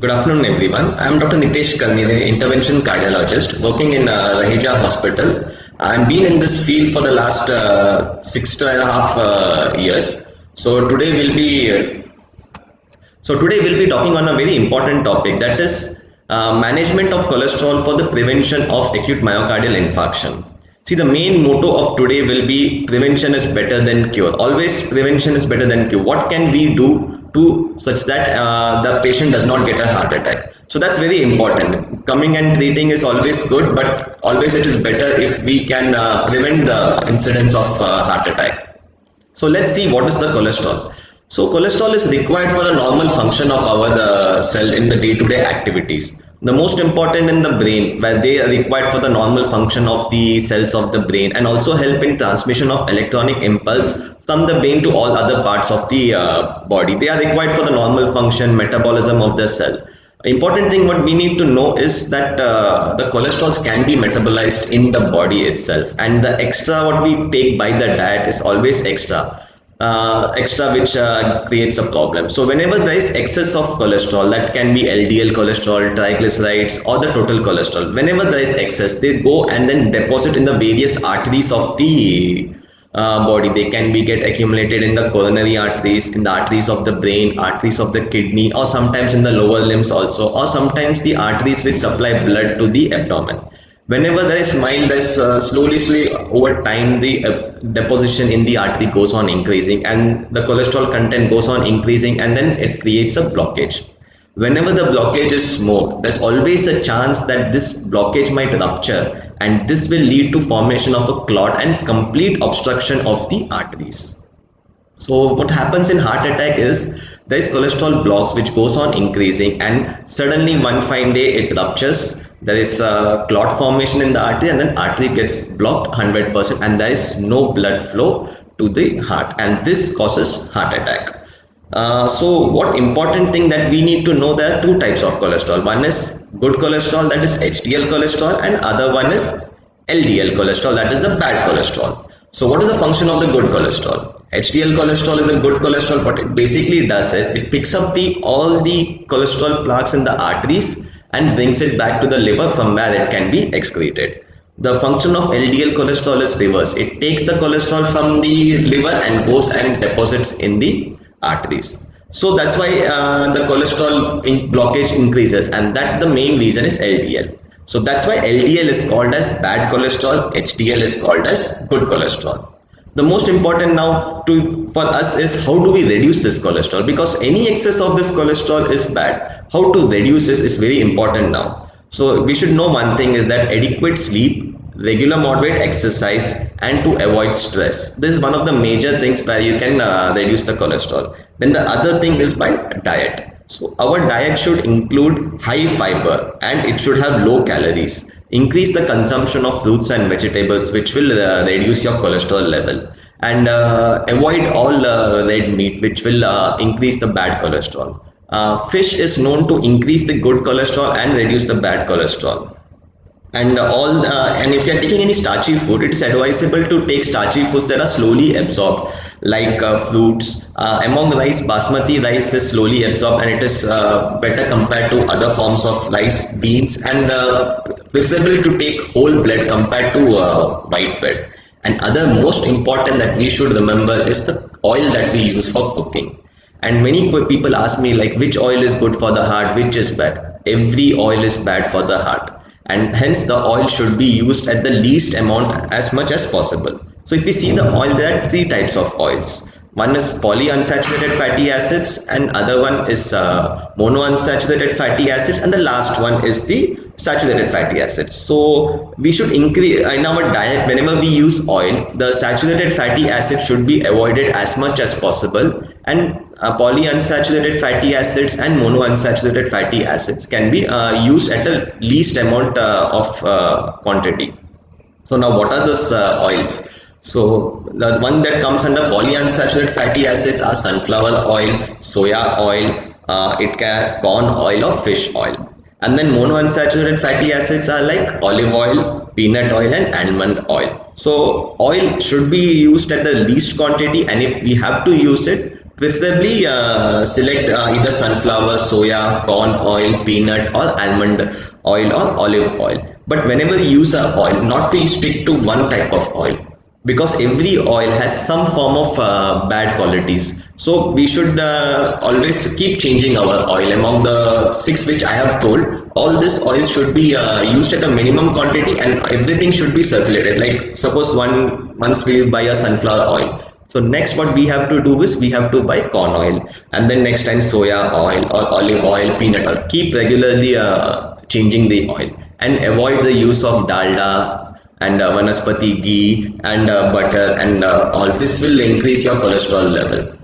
Good afternoon, everyone. I am Dr. Nitesh Kalnide, intervention cardiologist working in Raheja Hospital. I've been in this field for the last 6.5 years. So today we'll be talking on a very important topic, that is management of cholesterol for the prevention of acute myocardial infarction. See, the main motto of today will be prevention is better than cure. Always prevention is better than cure. What can we do to such that the patient does not get a heart attack? So that's very important. Coming and treating is always good, but always it is better if we can prevent the incidence of heart attack. So let's see what is the cholesterol. So cholesterol is required for the normal function of our cell in the day-to-day activities. The most important in the brain, where they are required for the normal function of the cells of the brain and also help in transmission of electronic impulse from the brain to all other parts of the body. They are required for the normal function, metabolism of the cell. Important thing what we need to know is that the cholesterols can be metabolized in the body itself, and the extra what we take by the diet is always extra which creates a problem. So whenever there is excess of cholesterol, that can be LDL cholesterol, triglycerides, or the total cholesterol, whenever there is excess, they go and then deposit in the various arteries of the body. They can be get accumulated in the coronary arteries, in the arteries of the brain, arteries of the kidney, or sometimes in the lower limbs also, or sometimes the arteries which supply blood to the abdomen. Whenever there is mild, there's slowly over time the deposition in the artery goes on increasing, and the cholesterol content goes on increasing, and then it creates a blockage. Whenever the blockage is more, there's always a chance that this blockage might rupture, and this will lead to formation of a clot and complete obstruction of the arteries. So what happens in heart attack is there is cholesterol blocks which goes on increasing, and suddenly one fine day it ruptures. There is a clot formation in the artery, and then artery gets blocked 100%, and there is no blood flow to the heart, and this causes heart attack. So what important thing that we need to know, there are two types of cholesterol. One is good cholesterol, that is HDL cholesterol, and other one is LDL cholesterol, that is the bad cholesterol. So what is the function of the good cholesterol? HDL cholesterol is a good cholesterol. What it basically does is it picks up all the cholesterol plaques in the arteries and brings it back to the liver, from where it can be excreted. The function of LDL cholesterol is reverse. It takes the cholesterol from the liver and goes and deposits in the arteries. So that's why the cholesterol blockage increases, and that the main reason is LDL. So that's why LDL is called as bad cholesterol, HDL is called as good cholesterol. The most important now for us is how do we reduce this cholesterol, because any excess of this cholesterol is bad. How to reduce this is very important now. So we should know one thing is that adequate sleep, regular moderate exercise, and to avoid stress. This is one of the major things where you can reduce the cholesterol. Then the other thing is by diet. So our diet should include high fiber, and it should have low calories. Increase the consumption of fruits and vegetables, which will reduce your cholesterol level, and avoid all red meat, which will increase the bad cholesterol. Fish is known to increase the good cholesterol and reduce the bad cholesterol. And if you are taking any starchy food, it is advisable to take starchy foods that are slowly absorbed, like fruits. Among rice, basmati rice is slowly absorbed, and it is better compared to other forms of rice, beans, and preferable to take whole bread compared to white bread. And other most important that we should remember is the oil that we use for cooking. And many people ask me, like, which oil is good for the heart, which is bad. Every oil is bad for the heart, and hence the oil should be used at the least amount as much as possible. So if we see the oil, there are three types of oils. One is polyunsaturated fatty acids, and other one is monounsaturated fatty acids, and the last one is the saturated fatty acids. So we should increase in our diet, whenever we use oil, the saturated fatty acid should be avoided as much as possible, and polyunsaturated fatty acids and monounsaturated fatty acids can be used at the least amount of quantity. So now what are those oils? So the one that comes under polyunsaturated fatty acids are sunflower oil, soya oil, corn oil or fish oil. And then monounsaturated fatty acids are like olive oil, peanut oil, and almond oil. So oil should be used at the least quantity, and if we have to use it, Preferably select either sunflower, soya, corn oil, peanut or almond oil or olive oil. But whenever you use a oil, not to stick to one type of oil, because every oil has some form of bad qualities. So we should always keep changing our oil. Among the six which I have told, all this oil should be used at a minimum quantity, and everything should be circulated. Like suppose once we buy a sunflower oil, so next what we have to do is we have to buy corn oil, and then next time soya oil or olive oil, peanut oil. Keep regularly changing the oil, and avoid the use of dalda and vanaspati ghee and butter, and all this will increase your cholesterol level.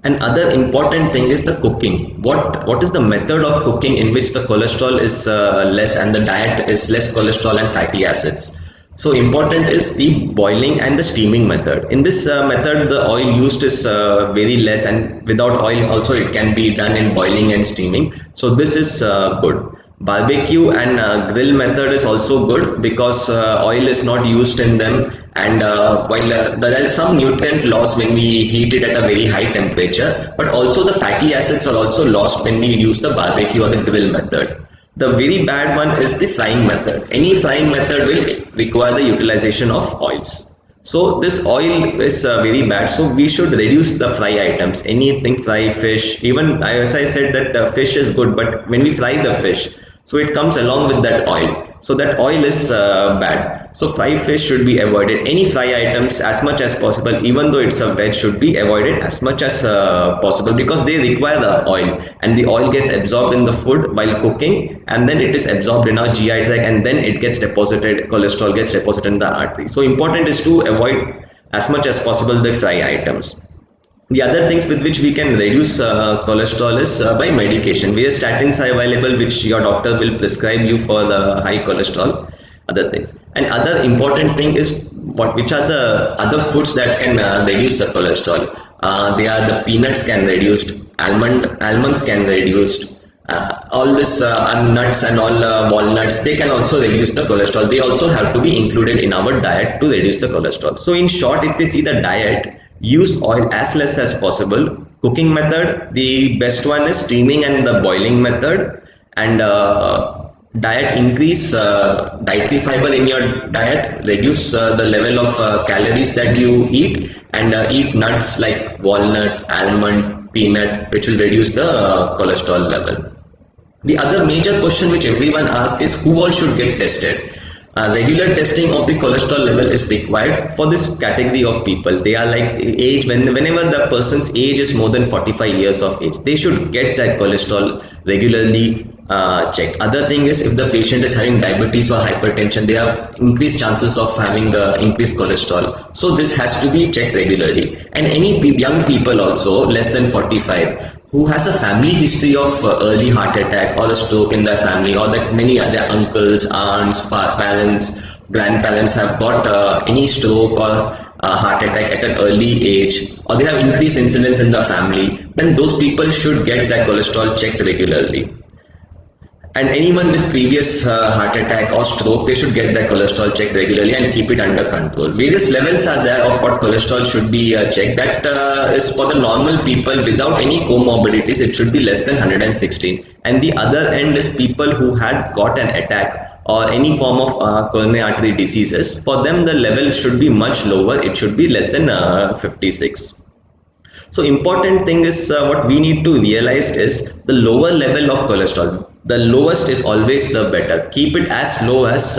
Another important thing is the cooking. What is the method of cooking in which the cholesterol is less and the diet is less cholesterol and fatty acids? So important is the boiling and the steaming method. In this method, the oil used is very less, and without oil also it can be done in boiling and steaming. So this is good. Barbecue and grill method is also good because oil is not used in them, and while there is some nutrient loss when we heat it at a very high temperature, but also the fatty acids are also lost when we use the barbecue or the grill method. The very bad one is the frying method. Any frying method will require the utilization of oils. So this oil is very bad. So we should reduce the fry items. Anything fry, fish, even as I said that fish is good, but when we fry the fish, so it comes along with that oil. So that oil is bad. So fried fish should be avoided. Any fry items as much as possible, even though it's a veg, should be avoided as much as possible, because they require the oil, and the oil gets absorbed in the food while cooking, and then it is absorbed in our GI tract, and then it gets deposited, cholesterol gets deposited in the artery. So important is to avoid as much as possible the fry items. The other things with which we can reduce cholesterol is by medication. Various statins are available which your doctor will prescribe you for the high cholesterol, other things. And other important thing is which are the other foods that can reduce the cholesterol. They are the peanuts can reduce, almonds can reduce, all this nuts and all walnuts, they can also reduce the cholesterol. They also have to be included in our diet to reduce the cholesterol. So in short, if we see the diet, use oil as less as possible. Cooking method, the best one is steaming and the boiling method. And diet, increase dietary fiber in your diet, reduce the level of calories that you eat, and eat nuts like walnut, almond, peanut, which will reduce the cholesterol level. The other major question which everyone asks is who all should get tested. Regular testing of the cholesterol level is required for this category of people. They are like age, whenever the person's age is more than 45 years of age, they should get that cholesterol regularly checked. Other thing is if the patient is having diabetes or hypertension, they have increased chances of having increased cholesterol. So this has to be checked regularly. And any young people also less than 45 who has a family history of early heart attack or a stroke in their family, or that many other uncles, aunts, parents, grandparents have got any stroke or heart attack at an early age, or they have increased incidence in the family, then those people should get their cholesterol checked regularly. And anyone with previous heart attack or stroke, they should get their cholesterol checked regularly and keep it under control. Various levels are there of what cholesterol should be checked. That is for the normal people without any comorbidities, it should be less than 116. And the other end is people who had got an attack or any form of coronary artery diseases. For them, the level should be much lower. It should be less than 56. So important thing is what we need to realize is the lower level of cholesterol. The lowest is always the better. Keep it as low as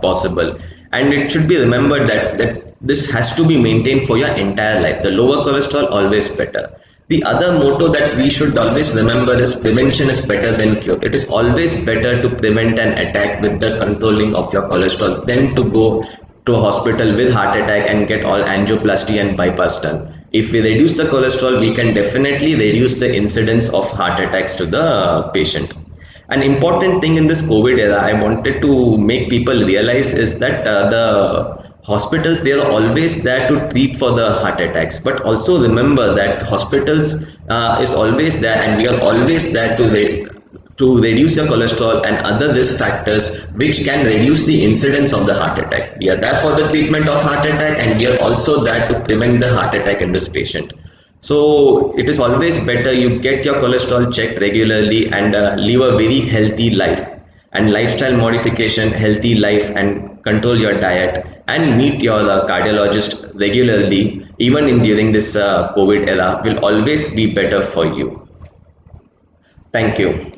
possible. And it should be remembered that this has to be maintained for your entire life. The lower cholesterol, always better. The other motto that we should always remember is prevention is better than cure. It is always better to prevent an attack with the controlling of your cholesterol than to go to a hospital with heart attack and get all angioplasty and bypass done. If we reduce the cholesterol, we can definitely reduce the incidence of heart attacks to the patient. An important thing in this COVID era, I wanted to make people realize is that the hospitals, they are always there to treat for the heart attacks, but also remember that hospitals is always there, and we are always there to reduce your cholesterol and other risk factors which can reduce the incidence of the heart attack. We are there for the treatment of heart attack, and we are also there to prevent the heart attack in this patient. So it is always better you get your cholesterol checked regularly and live a very healthy life and lifestyle modification, healthy life, and control your diet and meet your cardiologist regularly, even in during this COVID era, will always be better for you. Thank you.